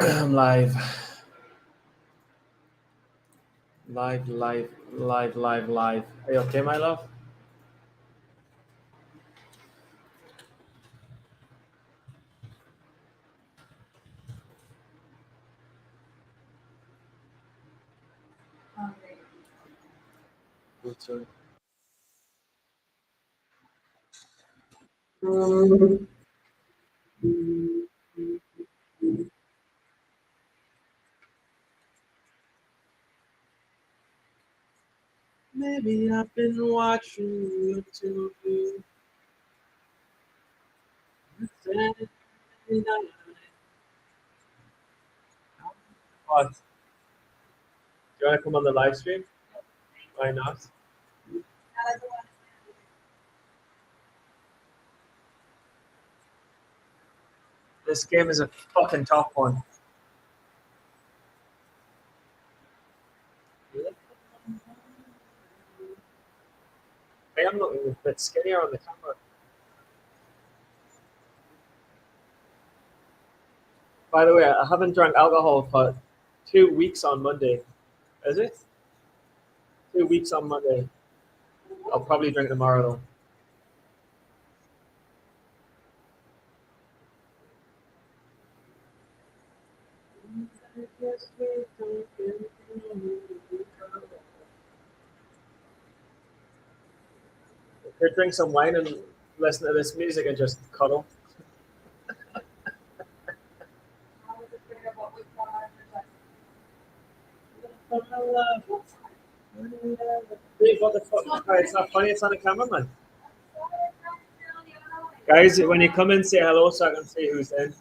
I'm live. Live. Are you okay, my love? Good, sir. Maybe I've been watching YouTube. What? Do you want to come on the live stream? Why not? This game is a fucking tough one. I am looking a bit skinnier on the camera. By the way, I haven't drank alcohol for 2 weeks on Monday. Is it? 2 weeks on Monday. I'll probably drink tomorrow though. Could drink some wine and listen to this music and just cuddle. Dave, what the fuck? It's not funny. It's on the camera, man. Guys, when you come in, say hello so I can see who's in.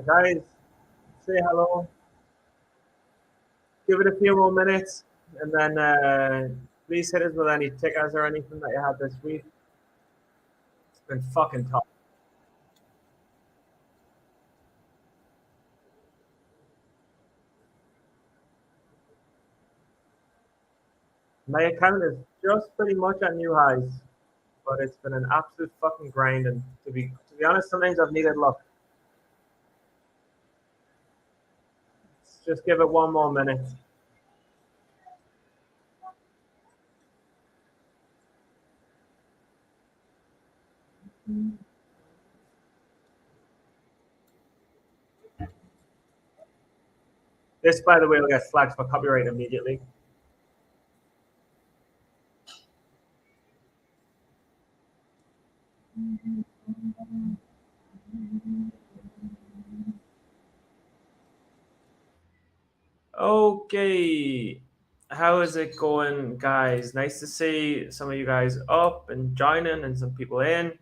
Guys, say hello. Give it a few more minutes, and then please hit us with any tickets or anything that you had this week. It's been fucking tough. My account is just pretty much at new highs, but it's been an absolute fucking grind. And to be honest, sometimes I've needed luck. Let's just give it one more minute. This, by the way, will get flagged for copyright immediately. Okay. How is it going, guys? Nice to see some of you guys up and joining and some people in.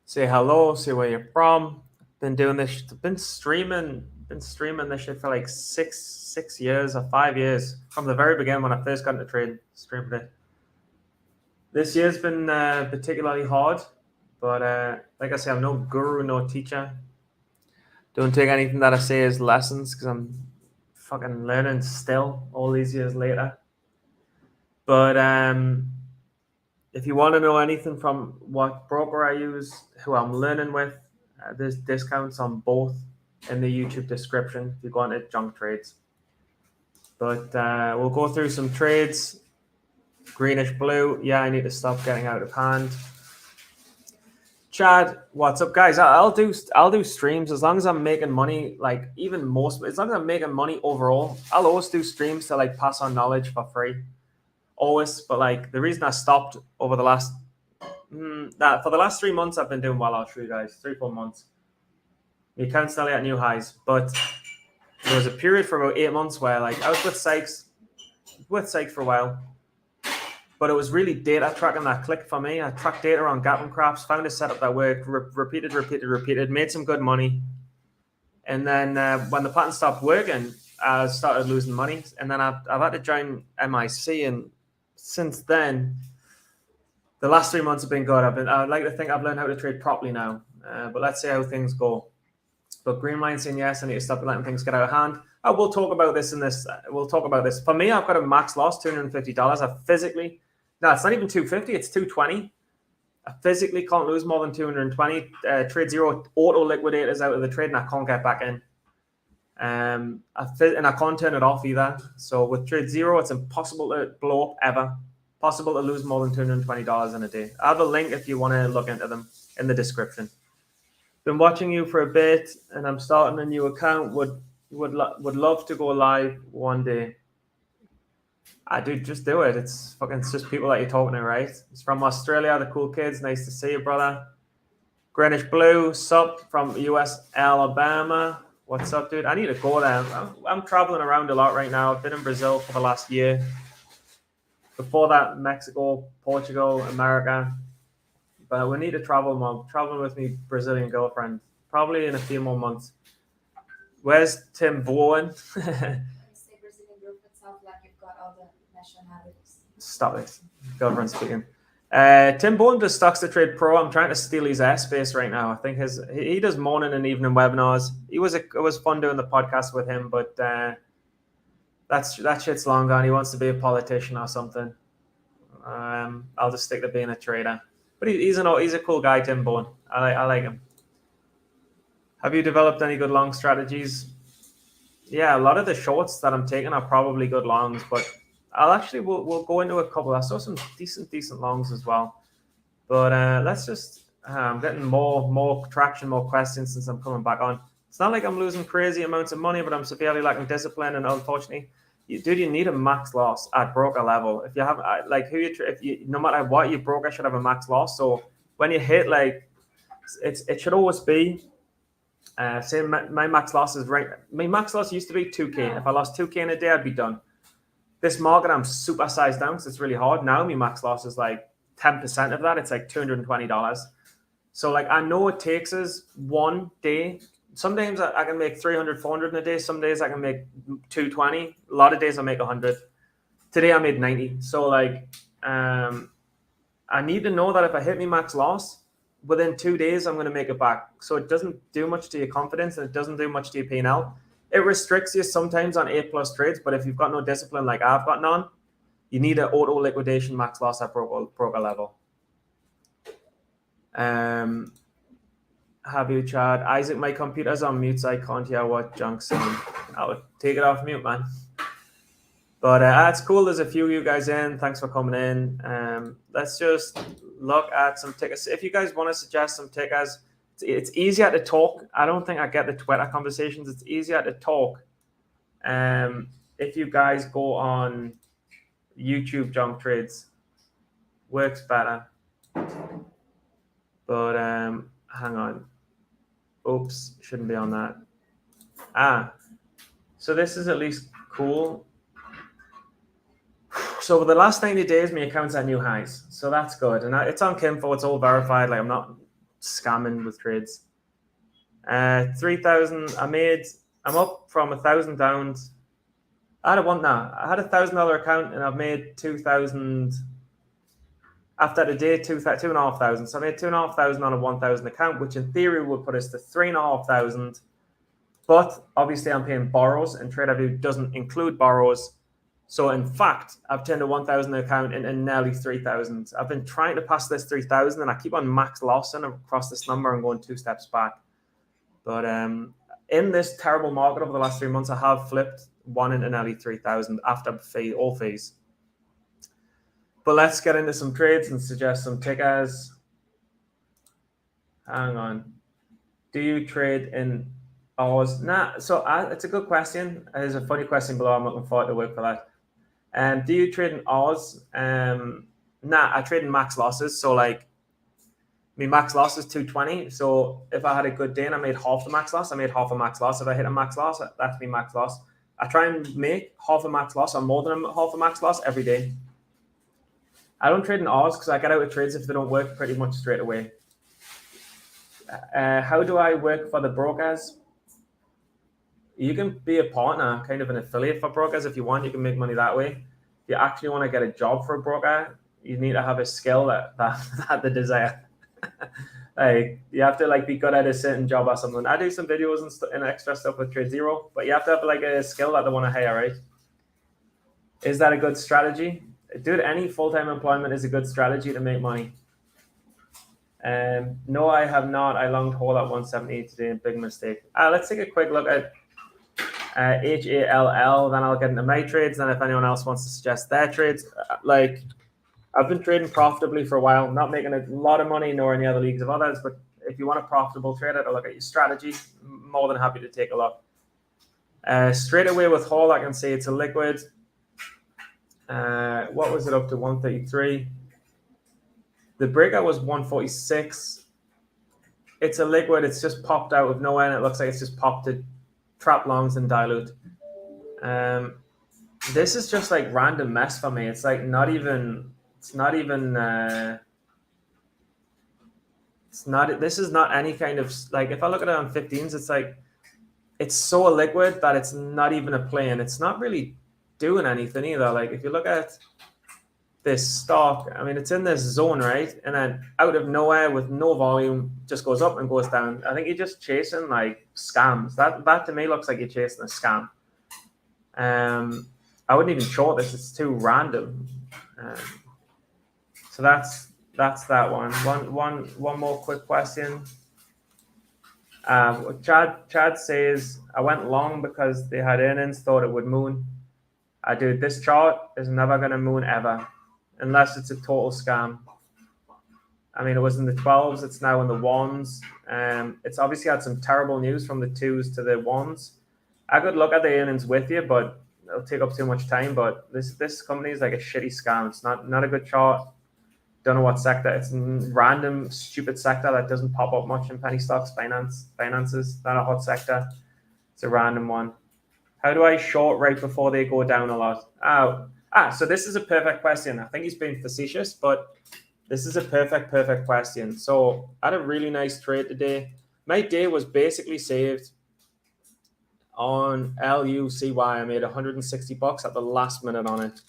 Say hello, say where you're from. Been doing this, been streaming this shit for like six years or 5 years. From the very beginning when I first got into trade, streaming it. This year's been particularly hard, but like I say, I'm no guru, no teacher. Don't take anything that I say as lessons because I'm fucking learning still all these years later. But if you want to know anything from what broker I use, who I'm learning with, there's discounts on both in the YouTube description if you go into junk trades. But we'll go through some trades. Greenish blue. Yeah, I need to stop getting out of hand. Chad, what's up, guys? I'll do streams as long as I'm making money. Like even most, as long as I'm making money overall, I'll always do streams to like pass on knowledge for free. Always, but like the reason I stopped over the last that for the last 3 months I've been doing well. I'll show you guys 3-4 months. My account's nearly at new highs, but there was a period for about 8 months where like I was with Sykes for a while, but it was really data tracking that clicked for me. I tracked data on Gap and Crafts, found a setup that worked, repeated, made some good money. And then when the pattern stopped working, I started losing money. And then I've had to join MIC. And since then, the last 3 months have been good. I'd like to think I've learned how to trade properly now. But let's see how things go. But Greenline saying yes, I need to stop letting things get out of hand. We'll talk about this in this. We'll talk about this. For me, I've got a max loss, $250. I physically, no, it's not even 250. It's 220. I physically can't lose more than 220. Trade Zero auto liquidators out of the trade, and I can't get back in. And I can't turn it off either. So with Trade Zero, it's impossible to blow up ever. Possible to lose more than $220 in a day. I have a link if you want to look into them in the description. Been watching you for a bit, and I'm starting a new account. Would love to go live one day. I do, just do it. It's just people that you're talking to, right? It's from Australia, the cool kids. Nice to see you, brother. Greenwich Blue, sup from US Alabama. What's up, dude? I need to go there. I'm traveling around a lot right now. I've been in Brazil for the last year. Before that, Mexico, Portugal, America. But we need to travel more. Traveling with me Brazilian girlfriend. Probably in a few more months. Where's Tim Bowen? Stop it. Girlfriend speaking. Tim Bowen does Stocks to Trade Pro. I'm trying to steal his airspace right now. I think he does morning and evening webinars. It was fun doing the podcast with him, but that shit's long gone. He wants to be a politician or something. I'll just stick to being a trader. But he's a cool guy, Tim Bowen. I like him. Have you developed any good long strategies? Yeah, a lot of the shorts that I'm taking are probably good longs, but we'll go into a couple. I saw some decent longs as well. But let's just I'm getting more traction, more questions since I'm coming back on. It's not like I'm losing crazy amounts of money, but I'm severely lacking discipline, and unfortunately, you need a max loss at broker level. If you have no matter what, your broker should have a max loss. So when you hit it should always be. Say my max loss is right. My max loss used to be 2K. If I lost 2K in a day, I'd be done. This market, I'm super sized down because it's really hard. Now my max loss is like 10% of that. It's like $220. So like I know it takes us one day. Some days I can make 300, 400 in a day. Some days I can make 220. A lot of days I make 100. Today I made 90. So like I need to know that if I hit my max loss, within 2 days, I'm going to make it back. So it doesn't do much to your confidence, and it doesn't do much to your P&L. It restricts you sometimes on A+ trades, but if you've got no discipline like I've got none, you need an auto liquidation max loss at broker level. Have you, Chad? Isaac, my computer's on mute, so I can't hear what Junk's saying. I'll take it off mute, man. But it's cool. There's a few of you guys in. Thanks for coming in. Let's just look at some tickets. If you guys want to suggest some tickets, it's easier to talk. I don't think I get the Twitter conversations. It's easier to talk. If you guys go on YouTube, Junk Trades works better. But hang on. Oops, shouldn't be on that. So this is at least cool. So over the last 90 days, my account's at new highs. So that's good. And it's on Kimfo. It's all verified. Like I'm not scamming with trades. 3,000 I'm up from 1,000 down. I had a $1,000 account and I've made 2,000 after the day, 2,500. So I made 2,500 on a 1,000 account, which in theory would put us to 3,500. But obviously I'm paying borrows, and TraderView doesn't include borrows. So in fact, I've turned a 1,000 account into nearly 3,000. I've been trying to pass this 3,000, and I keep on max lossing across this number and going 2 steps back. But in this terrible market over the last 3 months, I have flipped one into nearly 3,000 after all fees. But let's get into some trades and suggest some tickers. Hang on. Do you trade in Oz? Nah. So it's a good question. There's a funny question below. I'm looking forward to work for that. Do you trade in Oz? Nah, I trade in max losses. So like my max loss is 220. So if I had a good day and I made half the max loss, I made half a max loss. If I hit a max loss, that's my max loss. I try and make half a max loss or more than half a max loss every day. I don't trade in R's because I get out of trades if they don't work pretty much straight away. How do I work for the brokers? You can be a partner, kind of an affiliate for brokers if you want. You can make money that way. If you actually want to get a job for a broker, you need to have a skill that they desire. Like you have to like be good at a certain job or something. I do some videos and extra stuff with TradeZero, but you have to have like a skill that they want to hire, right? Is that a good strategy? Dude, any full-time employment is a good strategy to make money. No, I have not. I longed hold at 178 today. Big mistake. Let's take a quick look at HALL. Then I'll get into my trades. Then if anyone else wants to suggest their trades, like I've been trading profitably for a while, not making a lot of money nor any other leagues of others. But if you want a profitable trade, I'll look at your strategy. More than happy to take a look. Straight away with Hall, I can say it's a liquid. What was it up to? 133. The breakout was 146. It's a liquid. It's just popped out of nowhere, and it looks like it's just popped to trap longs and dilute. This is just like random mess for me. It's like not even. It's not even. It's not. This is not any kind of like. If I look at it on 15s, it's like it's so liquid that it's not even a play, and it's not really doing anything either. Like if you look at this stock, I mean, it's in this zone, right? And then out of nowhere with no volume, just goes up and goes down. I think you're just chasing like scams. That to me looks like you're chasing a scam. I wouldn't even short this. It's too random. So that's that one. One more quick question. Chad says, I went long because they had earnings, thought it would moon. Dude, this chart is never going to moon ever, unless it's a total scam. I mean, it was in the 12s. It's now in the 1s. It's obviously had some terrible news from the 2s to the 1s. I could look at the earnings with you, but it'll take up too much time. But this company is like a shitty scam. It's not a good chart. Don't know what sector. It's a random, stupid sector that doesn't pop up much in penny stocks, finances. Not a hot sector. It's a random one. How do I short right before they go down a lot? So this is a perfect question. I think he's being facetious, but this is a perfect question. So I had a really nice trade today. My day was basically saved on LUCY. I made $160 at the last minute on it.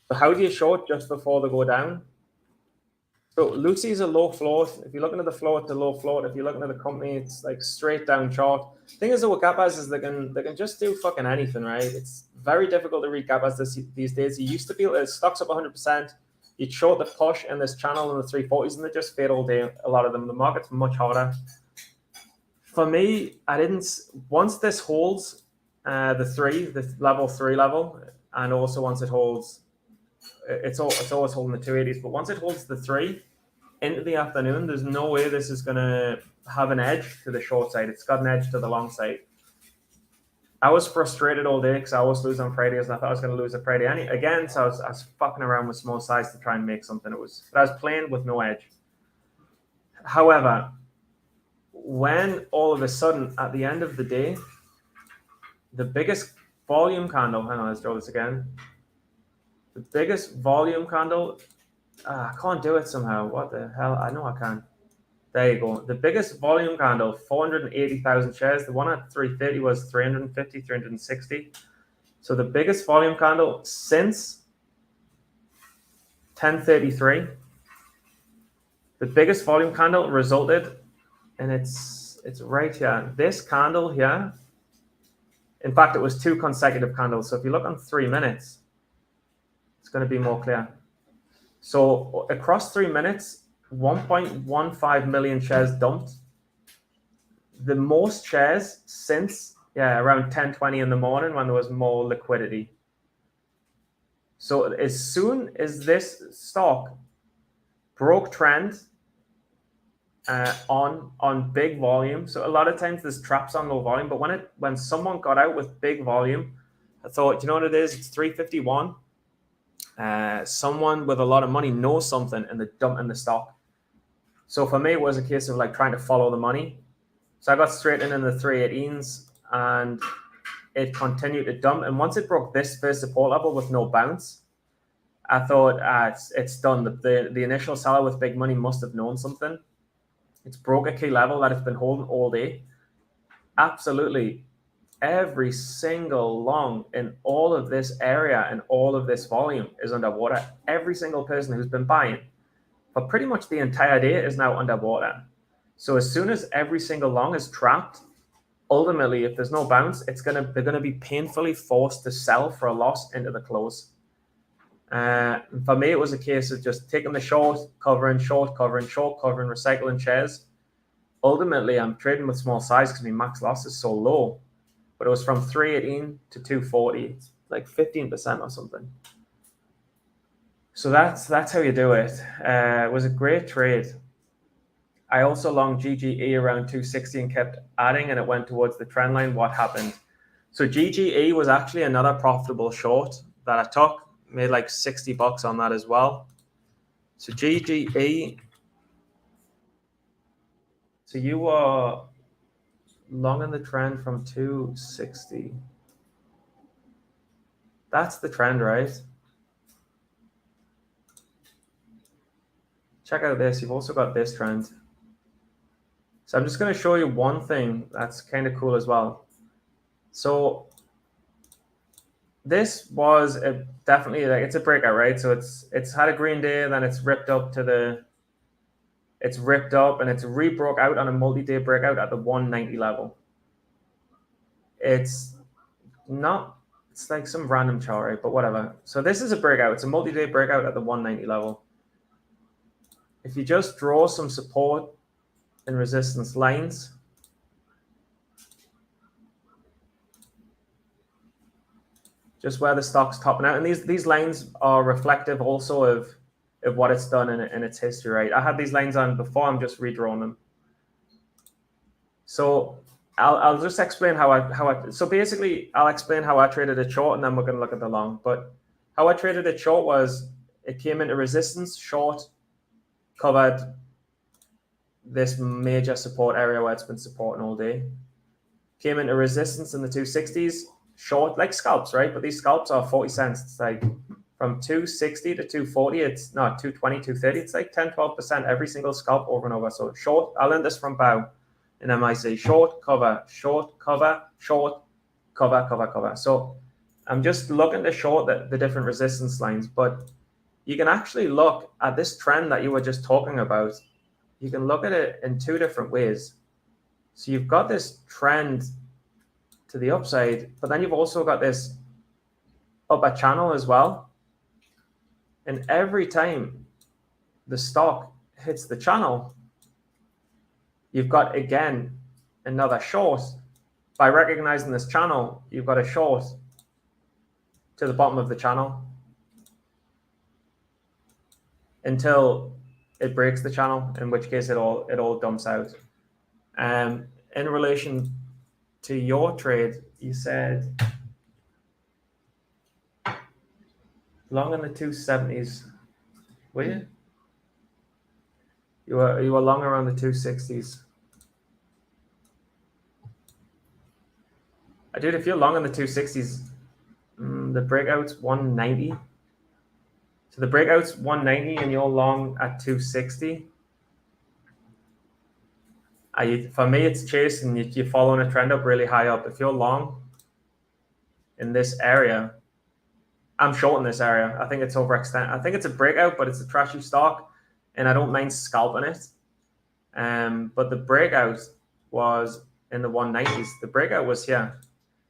So how do you short just before they go down? So Lucy is a low float. If you're looking at the float, it's a low float. If you're looking at the company, it's like straight down chart. Thing is, with GAPAs is they can just do fucking anything, right? It's very difficult to read GAPAs these days. You used to be able to, stocks up 100%. You'd short the push in this channel in the 340s, and they just fade all day. A lot of them. The market's much harder. For me, I didn't. Once this holds the level 3 level, and also once it holds, it's always holding the 280s. But once it holds the 3 into the afternoon, there's no way this is going to have an edge to the short side. It's got an edge to the long side. I was frustrated all day because I always lose on Fridays, and I thought I was going to lose a Friday again. So I was fucking around with small size to try and make something. But I was playing with no edge. However, when all of a sudden at the end of the day, the biggest volume candle, hang on, let's draw this again. The biggest volume candle, I can't do it somehow. What the hell? I know I can. There you go. The biggest volume candle, 480,000 shares. The one at 330 was 350, 360. So the biggest volume candle since 1033. The biggest volume candle resulted, and it's right here. This candle here. In fact, it was 2 consecutive candles. So if you look on 3 minutes, it's going to be more clear. So across 3 minutes, 1.15 million shares dumped. The most shares since around 10:20 in the morning when there was more liquidity. So as soon as this stock broke trend on big volume, so a lot of times there's traps on low volume, but when someone got out with big volume, I thought, you know what it is? It's 351. Someone with a lot of money knows something and they're dumping the stock. So for me, it was a case of like trying to follow the money. So I got straight in the 318s and it continued to dump. And once it broke this first support level with no bounce, I thought it's done. The initial seller with big money must have known something. It's broke a key level that it's been holding all day. Absolutely every single long in all of this area and all of this volume is underwater. Every single person who's been buying for pretty much the entire day is now underwater. So as soon as every single long is trapped, ultimately, if there's no bounce, they're gonna be painfully forced to sell for a loss into the close. For me, it was a case of just taking the short, covering, short, covering, short, covering, recycling shares. Ultimately, I'm trading with small size because my max loss is so low. But it was from 318 to 240. It's like 15% or something. So that's how you do it. It was a great trade. I also long GGE around 260 and kept adding, and it went towards the trend line. What happened? So GGE was actually another profitable short that I took. Made like $60 on that as well. So GGE. So you were long in the trend from 260. That's the trend, right? Check out this. You've also got this trend. So I'm just going to show you one thing that's kind of cool as well. So this was definitely like it's a breakout, right? So it's had a green day, then it's ripped up and it's rebroke out on a multi-day breakout at the 190 level. It's like some random chart, right? But whatever. So this is a breakout. It's a multi-day breakout at the 190 level. If you just draw some support and resistance lines, just where the stock's topping out, and these lines are reflective also of what it's done in its history, right? I had these lines on before. I'm just redrawing them. So I'll just explain so basically I'll explain how I traded a short, and then we're going to look at the long. But how I traded a short was it came into resistance, short, covered this major support area where it's been supporting all day. Came into resistance in the 260s, short, like scalps, right? But these scalps are 40 cents. It's like from 260 to 240, it's not 220, 230. It's like 10, 12% every single scalp over and over. So short, I'll learn this from Bao. And then I say short, cover, short, cover, short, cover, cover, cover. So I'm just looking to short the different resistance lines, but you can actually look at this trend that you were just talking about. You can look at it in two different ways. So you've got this trend to the upside, but then you've also got this upper channel as well. And every time the stock hits the channel, you've got, again, another short. By recognizing this channel, you've got a short to the bottom of the channel until it breaks the channel, in which case it all dumps out. In relation to your trade, you said long in the 270s. Were you? You were long around the 260s. Dude, if you're long in the 260s, the breakout's 190. So the breakout's 190 and you're long at 260. For me, it's chasing. You're following a trend up really high up. If you're long in this area, I'm short in this area. I think it's overextended. I think it's a breakout, but it's a trashy stock, and I don't mind scalping it. But the breakout was in the 190s. The breakout was here.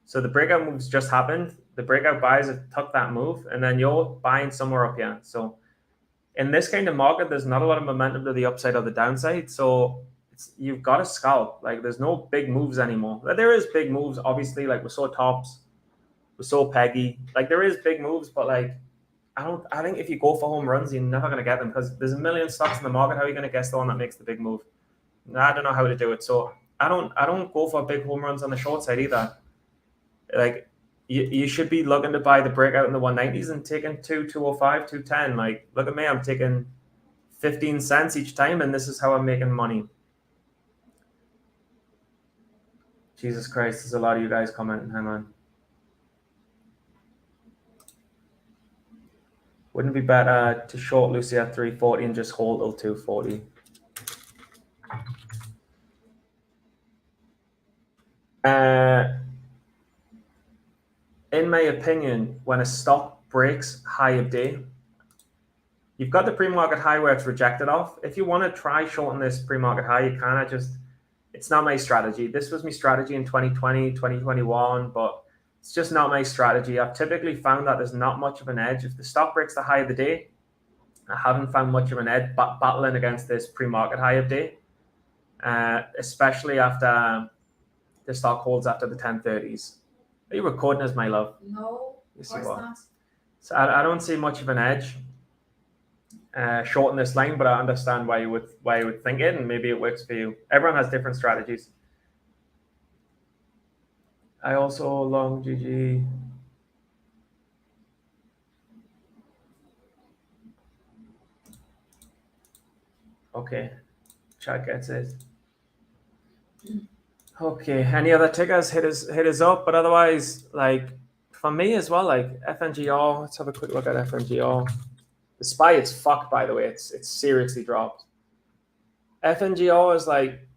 So the breakout moves just happened. The breakout buys have took that move, and then you're buying somewhere up here. So in this kind of market, there's not a lot of momentum to the upside or the downside. So you've got to scalp. Like there's no big moves anymore. There is big moves, obviously. Like we saw tops, we saw Peggy. Like there is big moves, but like I think if you go for home runs, you're never gonna get them because there's a million stocks in the market. How are you gonna guess the one that makes the big move? I don't know how to do it. So I don't go for big home runs on the short side either. Like you should be looking to buy the breakout in the 190s and taking 205, 210. Like look at me, I'm taking 15 cents each time, and this is how I'm making money. Jesus Christ, there's a lot of you guys commenting. Hang on. Wouldn't it be better to short Lucy at 340 and just hold till 240? In my opinion, when a stock breaks high of day, you've got the pre-market high where it's rejected off. If you want to try shorting this pre-market high, you can. It's not my strategy. This was my strategy in 2020, 2021, but it's just not my strategy. I've typically found that there's not much of an edge. If the stock breaks the high of the day, I haven't found much of an edge battling against this pre-market high of day, especially after the stock holds after the 1030s. Are you recording as my love? No, of course not. So I don't see much of an edge shorten this line, but I understand why you would think it, and maybe it works for you. Everyone has different strategies. I also long GG. Okay, chat gets it. Okay, any other tickers? Hit us up, but otherwise, like for me as well, like FNGR. Let's have a quick look at FNGR. The SPY is fucked, by the way. It's seriously dropped. FNGR is like,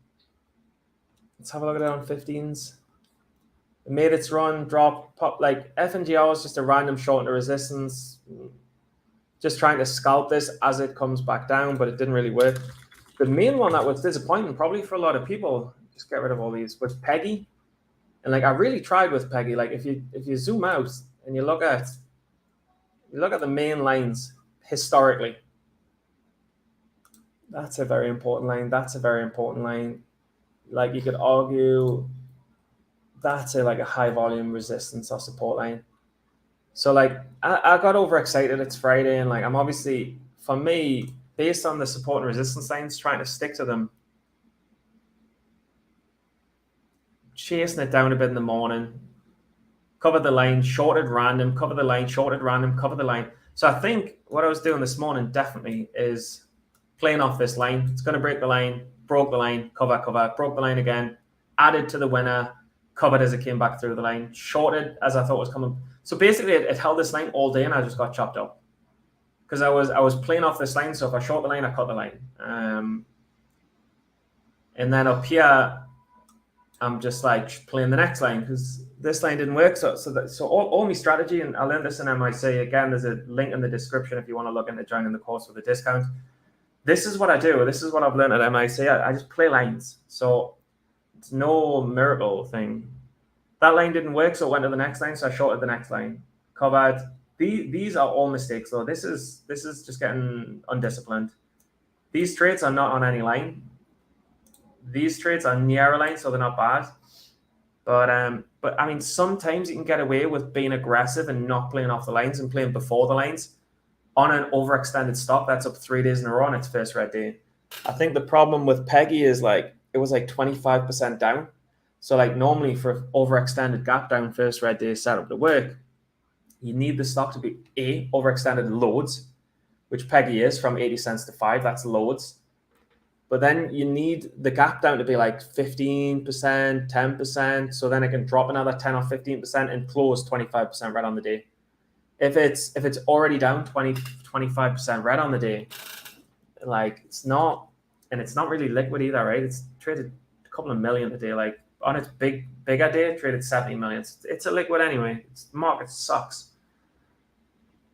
let's have a look at it on 15s. It made its run, drop, pop. Like FNGR is just a random short into resistance. Just trying to scalp this as it comes back down, but it didn't really work. The main one that was disappointing, probably for a lot of people, just get rid of all these, was Peggy. And like I really tried with Peggy. Like if you zoom out and you look at the main lines historically, that's a very important line. That's a very important line. Like you could argue that's a high volume resistance or support line. So like I got overexcited. It's Friday, and like I'm obviously, for me, based on the support and resistance lines, trying to stick to them, chasing it down a bit in the morning, covered the line, shorted random, cover the line, shorted random, cover the line. So I think what I was doing this morning definitely is playing off this line. It's going to break the line, broke the line, cover, broke the line again, added to the winner, covered as it came back through the line, shorted as I thought was coming. So basically it held this line all day, and I just got chopped up because I was playing off this line. So if I short the line, I cut the line. And then up here, I'm just like playing the next line because this line didn't work. So all my strategy, and I learned this in MIC. Again, there's a link in the description if you want to look into joining the course with a discount. This is what I do. This is what I've learned at MIC. I just play lines. So it's no miracle thing. That line didn't work, so it went to the next line. So I shorted the next line, covered. These are all mistakes, though. This is just getting undisciplined. These trades are not on any line. These trades are near a line, so they're not bad. But I mean, sometimes you can get away with being aggressive and not playing off the lines and playing before the lines on an overextended stock that's up 3 days in a row on its first red day. I think the problem with Peggy is like it was like 25% down. So like normally for overextended gap down first red day setup to work, you need the stock to be overextended loads, which Peggy is from 80 cents to 5. That's loads. But then you need the gap down to be like 15%, 10%. So then it can drop another 10 or 15% and close 25% red on the day. If it's already down 20, 25% red on the day, like it's not really liquid either, right? It's traded a couple of million a day. Like on its bigger day, it traded 70 million. It's a liquid anyway. The market sucks.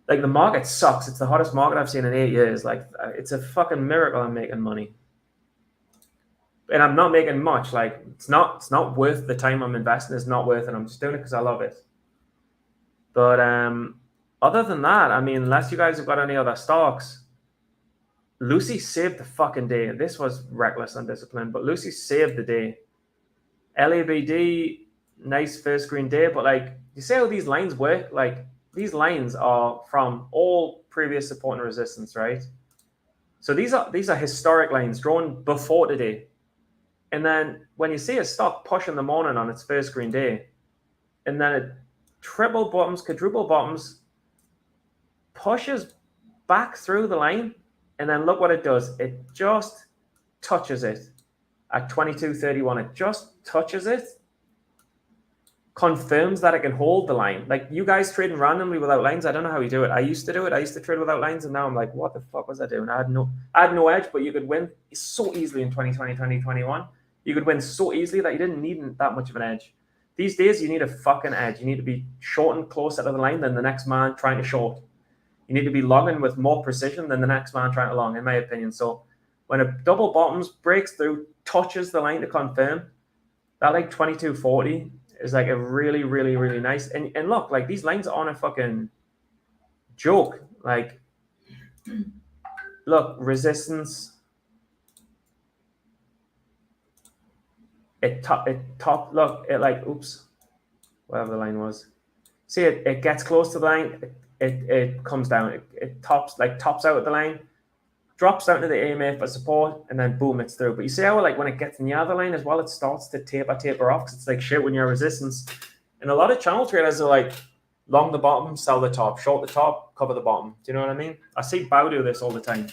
Like the market sucks. It's the hottest market I've seen in 8 years. Like it's a fucking miracle I'm making money. And I'm not making much. Like it's not worth the time I'm investing. It's not worth it. I'm just doing it because I love it. But other than that, I mean, unless you guys have got any other stocks, Lucy saved the fucking day. This was reckless undisciplined, but Lucy saved the day. LABD, nice first green day, but like you see how these lines work? Like these lines are from all previous support and resistance, right? So these are historic lines drawn before today. And then when you see a stock push in the morning on its first green day, and then it triple bottoms, quadruple bottoms, pushes back through the line, And then look what it does. It just touches it at 22.31. It just touches it, confirms that it can hold the line. Like you guys trading randomly without lines, I don't know how you do it. I used to do it. I used to trade without lines, and now I'm like, what the fuck was I doing? I had no edge, but you could win so easily in 2020, 2021. You could win so easily that you didn't need that much of an edge. These days, you need a fucking edge. You need to be short and closer to the line than the next man trying to short. You need to be longing with more precision than the next man trying to long, in my opinion. So when a double bottoms breaks through, touches the line to confirm, that like 22.40 is like a really, really, really nice. And look, like these lines are on a fucking joke. Like, look, resistance. Look, it like, oops, whatever the line was. See, it gets close to the line. It comes down. It tops out at the line, drops down to the AMA for support, and then boom, it's through. But you see how like when it gets near the line as well, it starts to taper off, because it's like shit when you're resistance. And a lot of channel traders are like long the bottom, sell the top, short the top, cover the bottom. Do you know what I mean? I see Bao do this all the time.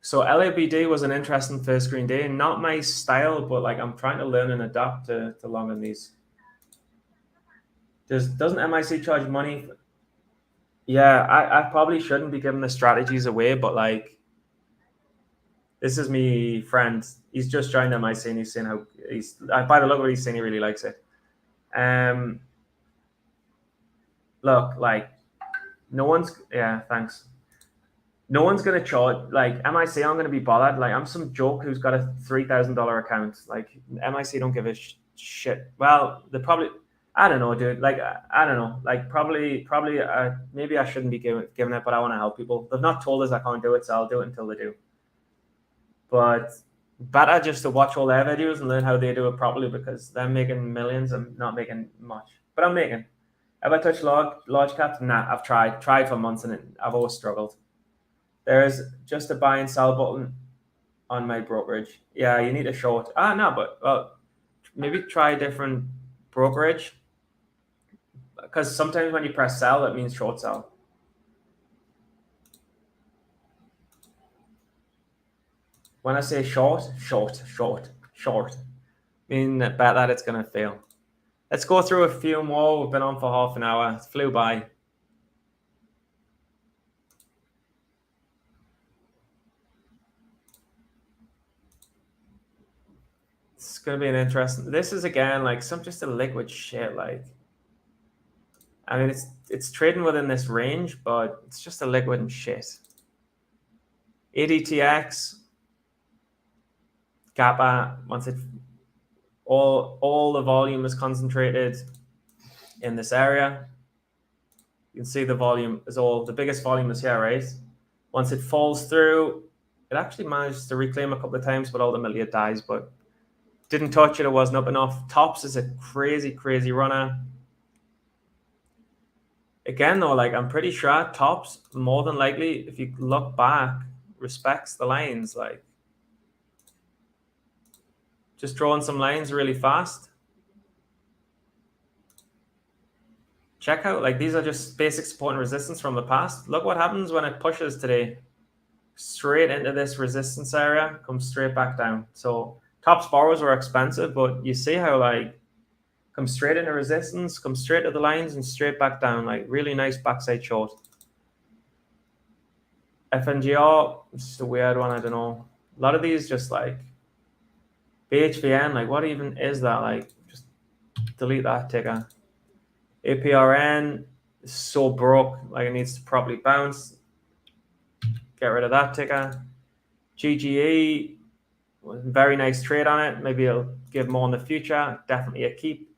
So LABD was an interesting first screen day. Not my style, but like I'm trying to learn and adapt to long on these. Doesn't MIC charge money? Yeah, I probably shouldn't be giving the strategies away, but like, this is me friend. He's just joined MIC and he's saying how by the look of what he's saying, he really likes it. Look, like, thanks. No one's gonna charge, like, MIC aren't gonna be bothered. Like, I'm some joke who's got a $3,000 account. Like, MIC don't give a shit. Well, they probably, I don't know, dude. Like, I don't know. Like, probably, maybe I shouldn't be giving it, but I want to help people. They've not told us I can't do it, so I'll do it until they do. But better just to watch all their videos and learn how they do it properly, because they're making millions and not making much. But I'm making. Have I touched large caps? Nah, I've tried for months, and I've always struggled. There's just a buy and sell button on my brokerage. Yeah, you need a short. No, but well, maybe try a different brokerage, because sometimes when you press sell, it means short sell. When I say short, mean bet that it's going to fail. Let's go through a few more. We've been on for half an hour. It flew by. It's going to be an interesting. This is again like just a liquid shit. Like, I mean, it's trading within this range, but it's just a liquid and shit. ADTX, Kappa, once it all the volume is concentrated in this area. You can see the volume is the biggest volume is here, right? Once it falls through, it actually manages to reclaim a couple of times, but ultimately it dies. But didn't touch it. It wasn't up enough. Tops is a crazy, crazy runner. Again, though, like, I'm pretty sure Tops, more than likely, if you look back, respects the lines. Like, just drawing some lines really fast. Check out, like, these are just basic support and resistance from the past. Look what happens when it pushes today. Straight into this resistance area, comes straight back down. So Tops borrows were expensive, but you see how, like, comes straight into resistance, comes straight to the lines, and straight back down. Like, really nice backside short. FNGR, it's just a weird one. I don't know. A lot of these just like BHVN, like, what even is that? Like, just delete that ticker. APRN is so broke. Like, it needs to properly bounce. Get rid of that ticker. GGE, very nice trade on it. Maybe it'll give more in the future. Definitely a keep.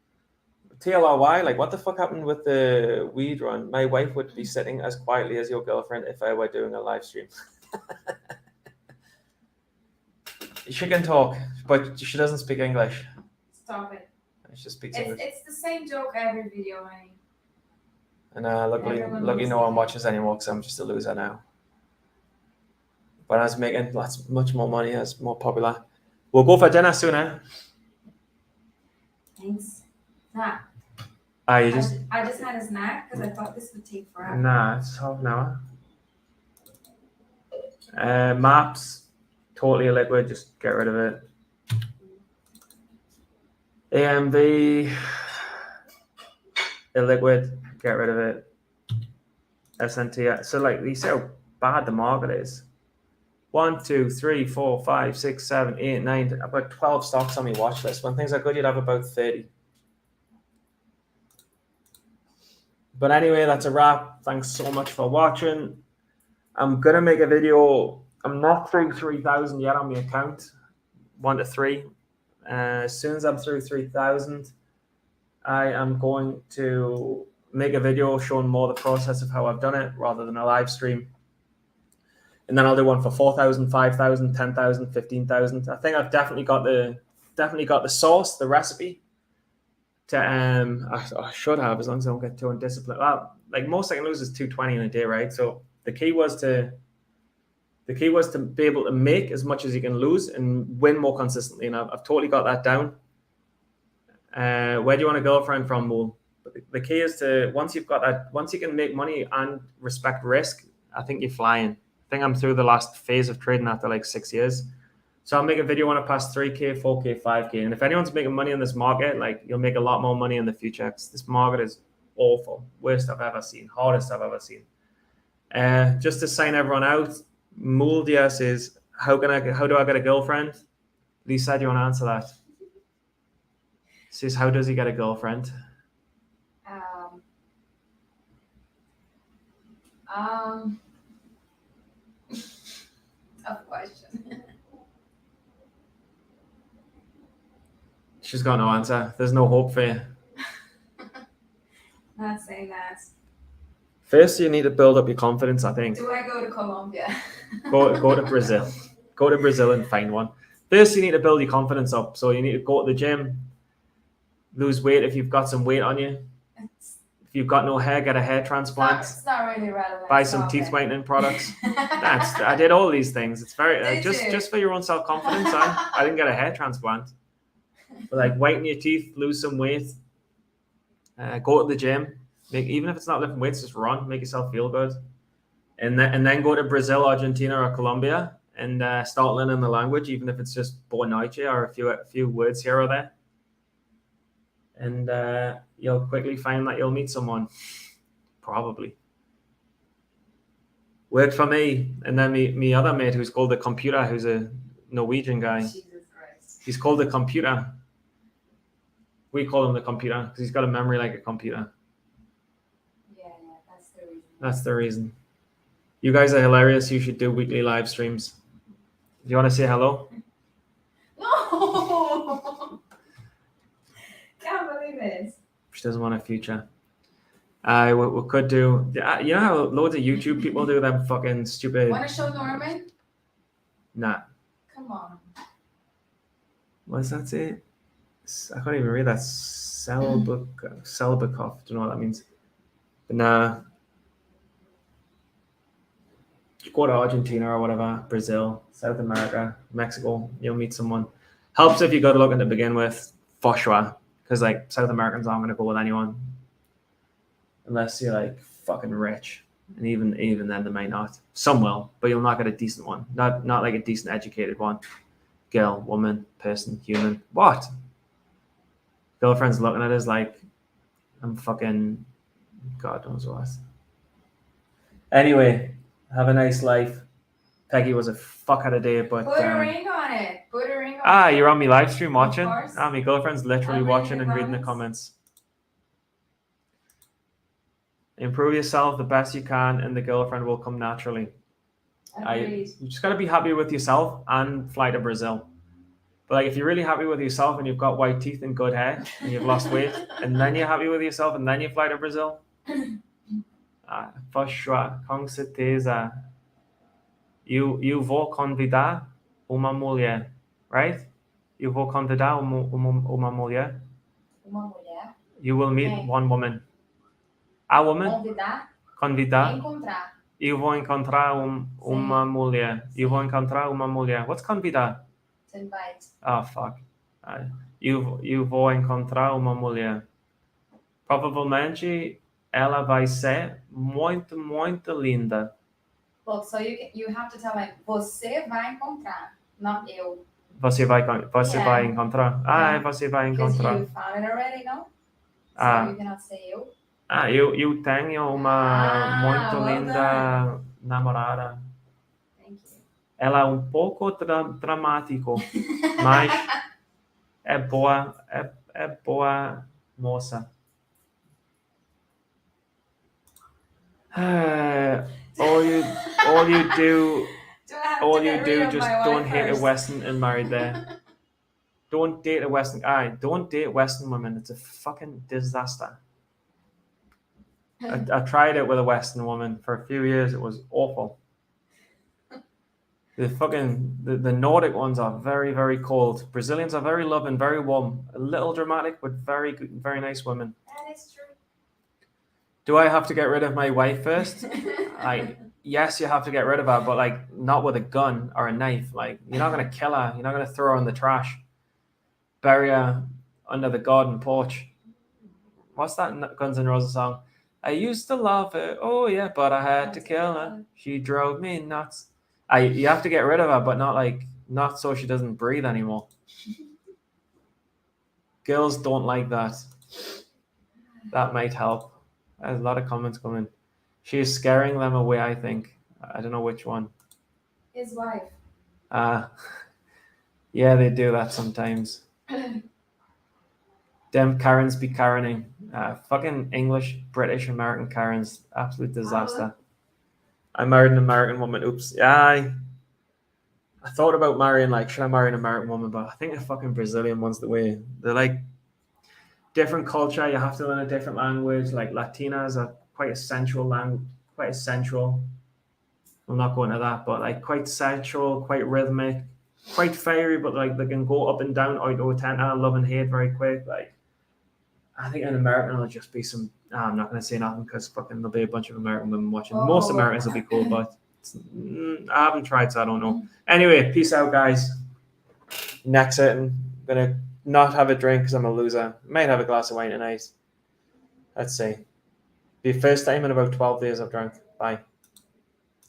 TLRY, like, what the fuck happened with the weed run? My wife would be sitting as quietly as your girlfriend if I were doing a live stream. She can talk, but she doesn't speak English. Stop it. She speaks English. It's the same joke every video, honey. And luckily no one watches anymore, because I'm just a loser now. But I was making much more money, I was more popular. We'll go for dinner soon, eh? Thanks. Nah. I just had a snack because I thought this would take forever. Nah, it's half an hour. Maps, totally illiquid, just get rid of it. AMV, illiquid, get rid of it. SNT, so like you see how bad the market is. 1, 2, 3, 4, 5, 6, 7, 8, 9, about 12 stocks on my watch list. When things are good, you'd have about 30. But anyway, that's a wrap. Thanks so much for watching. I'm gonna make a video. I'm not through 3,000 yet on my account. 1 to 3. As soon as I'm through 3,000, I am going to make a video showing more the process of how I've done it rather than a live stream. And then I'll do one for 4,000, 5,000, 10,000, 15,000. I think I've definitely got the sauce, the recipe. I should have, as long as I don't get too undisciplined. Well, like most I can lose is 220 in a day, right? So the key was to be able to make as much as you can lose and win more consistently. And I've totally got that down. Where do you want a girlfriend from, Mool? The key is to once you can make money and respect risk, I think you're flying. I think I'm through the last phase of trading after like 6 years. So I'll make a video when I pass 3K, 4K, 5K. And if anyone's making money in this market, like you'll make a lot more money in the future. This market is awful. Worst I've ever seen. Hardest I've ever seen. Just to sign everyone out, Muldia says, how do I get a girlfriend? Lisa, do you want to answer that? Says, how does he get a girlfriend? Tough question. She's got no answer. There's no hope for you. Not saying that. First, you need to build up your confidence, I think. Do I go to Colombia? Go to Brazil. Go to Brazil and find one. First, you need to build your confidence up. So you need to go to the gym, lose weight if you've got some weight on you. If you've got no hair, get a hair transplant. It's not really relevant. Buy some teeth whitening products. I did all these things. It's very just for your own self-confidence. I didn't get a hair transplant. But like whiten your teeth, lose some weight, go to the gym. Even if it's not lifting weights, just run, make yourself feel good, and then go to Brazil, Argentina, or Colombia and start learning the language, even if it's just boa noite or a few words here or there. And you'll quickly find that you'll meet someone, probably. Worked for me, and then me other mate who's called the Computer, who's a Norwegian guy. Jesus Christ. He's called the Computer. We call him the Computer because he's got a memory like a computer. Yeah, that's the reason. That's the reason. You guys are hilarious. You should do weekly live streams. Do you want to say hello? No! Can't believe it. She doesn't want a future. We could do. You know how loads of YouTube people do them fucking stupid. Want to show Norman? Nah. Come on. What does that say? I can't even read that. Selbikov. Don't know what that means. But nah. Go to Argentina or whatever, Brazil, South America, Mexico. You'll meet someone. Helps if you go to looking to begin with, for sure. Because like South Americans aren't going to go with anyone unless you're like fucking rich, and even then they might not. Some will, but you'll not get a decent one. Not like a decent educated one. Girl, woman, person, human. What? Girlfriend's looking at us like I'm fucking God knows what. Anyway, have a nice life. Peggy was a fuck out of day, but Put a ring on it. Put a ring on it. you're on me live stream watching. course. My girlfriend's literally I'm watching reading and the reading the comments. comments. Improve yourself the best you can, and the girlfriend will come naturally. Agreed. You just gotta be happy with yourself and fly to Brazil. But like, if you're really happy with yourself and you've got white teeth and good hair and you've lost weight, and then you're happy with yourself and then you fly to Brazil, for sure, com certeza, you vou convidar uma mulher, right? You vou convidar uma mulher. Uma mulher. You will meet Okay. one woman. A woman? Convidar. Convidar. Encontrar. Eu vou encontrar uma mulher. Eu vou encontrar uma mulher. What's convidar? To invite. Oh, fuck. Eu vou encontrar uma mulher. Provavelmente ela vai ser muito, muito linda. Look, so you have to tell me, você vai encontrar, not eu. Você vai Yeah. encontrar. Yeah. Você vai Because encontrar. you found it already, no? So Ah. you cannot say eu. Eu tenho uma muito well linda namorada. Thank you. Ela é um pouco dramático, mas é boa moça. All you do, just don't hate a Western and marry there. Don't date a Western guy. Don't date Western women. It's a fucking disaster. I tried it with a Western woman for a few years. It was awful. The Nordic ones are very, very cold. Brazilians are very loving, very warm, a little dramatic, but very good, very nice women. That is true. Do I have to get rid of my wife first? Yes, you have to get rid of her, but like not with a gun or a knife. Like you're not gonna kill her. You're not gonna throw her in the trash. Bury her under the garden porch. What's that Guns N' Roses song? I used to love her. Oh yeah, but I had to kill her. She drove me nuts. You have to get rid of her, but not so she doesn't breathe anymore. Girls don't like that. That might help. There's a lot of comments coming. She's scaring them away, I think. I don't know which one. His wife. Yeah, they do that sometimes. Them Karens be Karening. Fucking English, British, American Karens. Absolute disaster. I married an American woman. Oops. Yeah, I thought about marrying, like, should I marry an American woman? But I think the fucking Brazilian one's the way. They're like different culture. You have to learn a different language. Like Latinas are quite a sensual language, quite essential. I'm not going to that, but like quite sensual, quite rhythmic, quite fiery, but like they can go up and down out of 10 and love and hate very quick. Like, I think an American will just be some. I'm not going to say nothing because fucking there'll be a bunch of American women watching. Most Americans will be cool, but I haven't tried, so I don't know. Anyway, peace out, guys. Next sitting, gonna not have a drink because I'm a loser. Might have a glass of wine tonight. Let's see. Be first time in about 12 days I've drunk. Bye.